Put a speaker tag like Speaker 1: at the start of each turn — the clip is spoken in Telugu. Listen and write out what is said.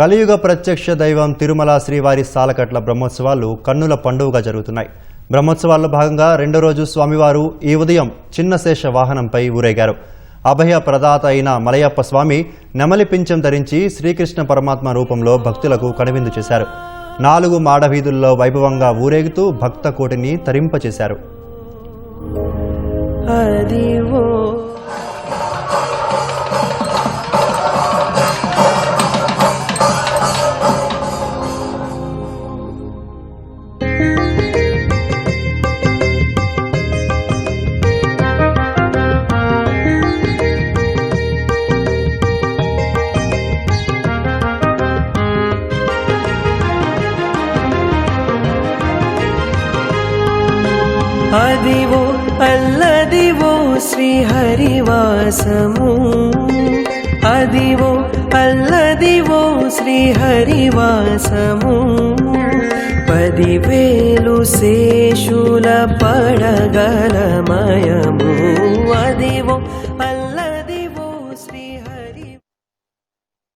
Speaker 1: కలియుగ ప్రత్యక్ష దైవం తిరుమల శ్రీవారి సాలకట్ల బ్రహ్మోత్సవాలు కన్నుల పండుగగా జరుగుతున్నాయి. బ్రహ్మోత్సవాల్లో భాగంగా రెండో రోజు స్వామివారు ఈ ఉదయం చిన్న శేష వాహనంపై ఊరేగారు. అభయ ప్రదాత అయిన మలయప్ప స్వామి నెమలి పింఛం ధరించి శ్రీకృష్ణ పరమాత్మ రూపంలో భక్తులకు కనువిందు చేశారు. 4 మాడవీధుల్లో వైభవంగా ఊరేగుతూ భక్త కోటిని తరింపచేశారు.
Speaker 2: అదివో అల్లదివో శ్రీహరివాసము, అదివో అల్లదివో శ్రీహరివాసము. 10,000 శేషుల పడగలమయము.